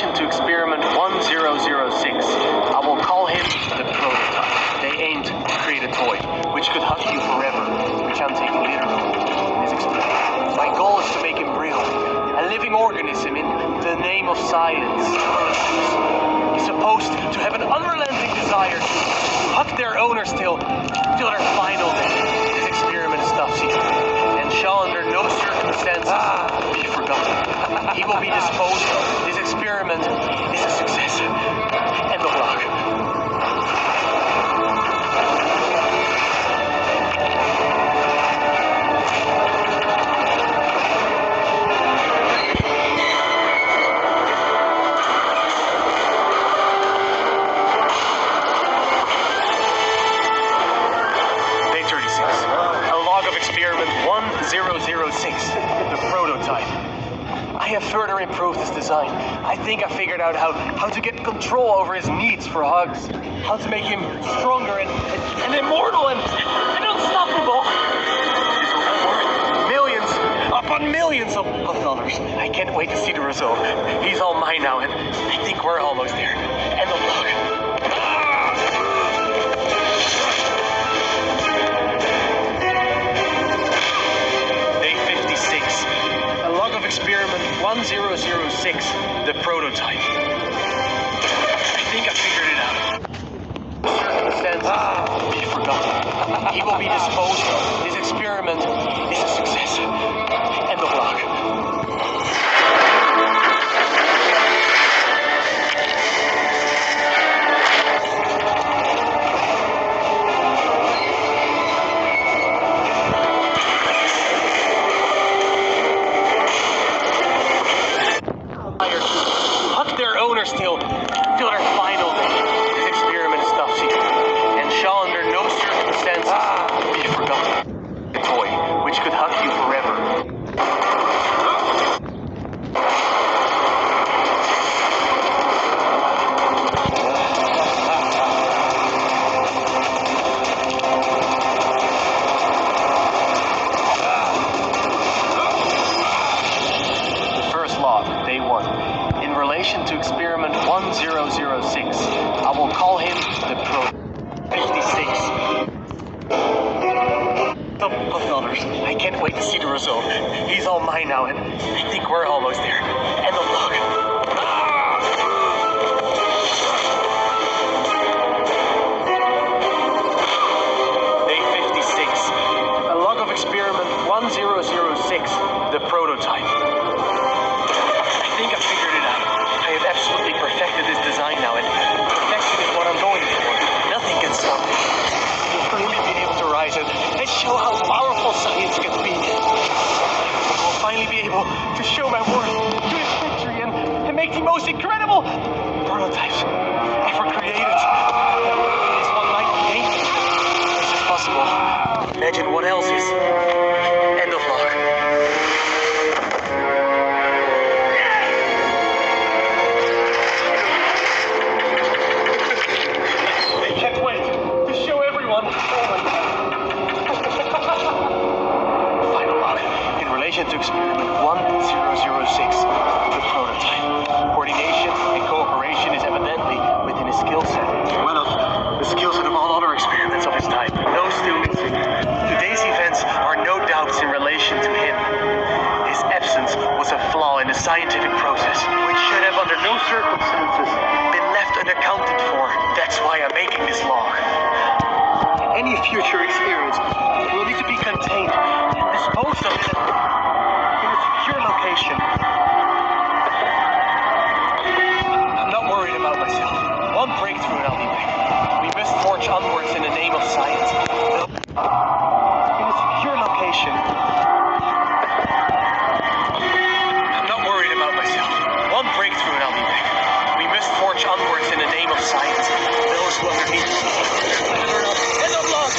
To experiment 1006. I will call him the prototype. They aimed to create a toy which could hug you forever, which I'm taking literally in this experiment. My goal is to make him real, a living organism in the name of science. He's supposed to have an unrelenting desire to hug their owners till their final day. This experiment is top secret and shall under no circumstances be forgotten. He will be disposed of. This experiment is a success. End of log. Day 36. A log of experiment 1006. The prototype. I have further improved his design. I think I figured out how to get control over his needs for hugs. How to make him stronger and immortal and unstoppable. Millions upon millions of dollars. I can't wait to see the result. He's all mine now and I think we're almost there. End of log. Day 56. A log of experiment 1006, the prototype. I think I figured it out. Circumstances be forgotten. He will be disposed of. This experiment is a success. End of log. Till their final day. This experiment is top secret and shall under no circumstances be forgotten. A toy which could hug you forever. The first log, day 1. In relation to experiment 1006, prototype. 56. Double of others. I can't wait to see the result. He's all mine now, and I think we're almost there. End of log. Day 56. A log of experiment 1006. The prototype. I think I figured it out. I have absolutely perfected this design now, and perfection is what I'm going for. Nothing can stop me. You'll finally be able to rise and show how powerful science can be. I'll finally be able to show my worth to its victory and make the most incredible prototypes ever created. Is one night day? This is possible. Imagine what else is. End of log. I can't wait to show everyone. Oh my God. Final log. In relation to experiment 1006, the prototype. Coordination and cooperation is evidently within his skill set. One of the skill set of all other experiments of his type. No students. Today's events are no doubts in relation to him. His absence was a flaw in the scientific process, which should have under no circumstances been left unaccounted for. That's why I'm making this log. Any future experience will need to be contained and disposed of in a secure location. I'm not worried about myself. One breakthrough and I'll be back. We must forge onwards in the name of science. In a secure location. I'm not worried about myself. One breakthrough and I'll be back. We must forge onwards in the name of science. Those who underneath us. End of log.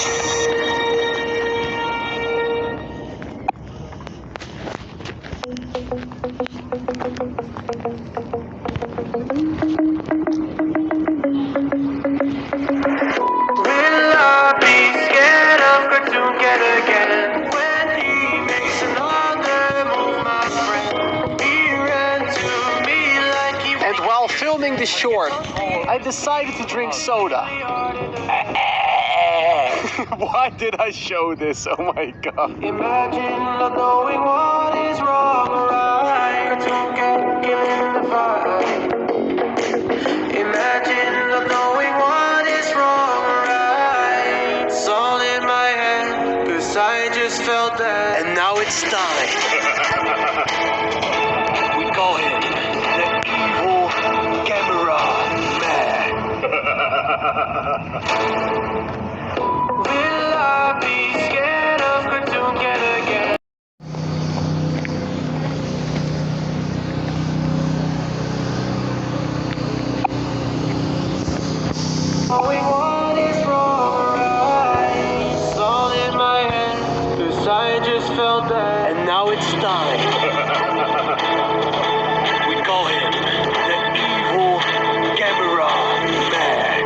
Will I be scared of Cartoon Cat again when he makes another move, my friend? He ran to me like he. And while filming the short, I decided to drink soda. Why did I show this? Oh my God. Imagine not knowing what is wrong or right. Cartoon Cat killing the vibe. Imagine not knowing what is wrong or right. It's all in my head, 'cause I just felt that. And now it's time. We call him the evil camera man. Will I be scared of Cartoon Cat again? Knowing what is wrong or right. It's all in my head, 'cause I just felt that. And now it's time. We call him the evil camera man.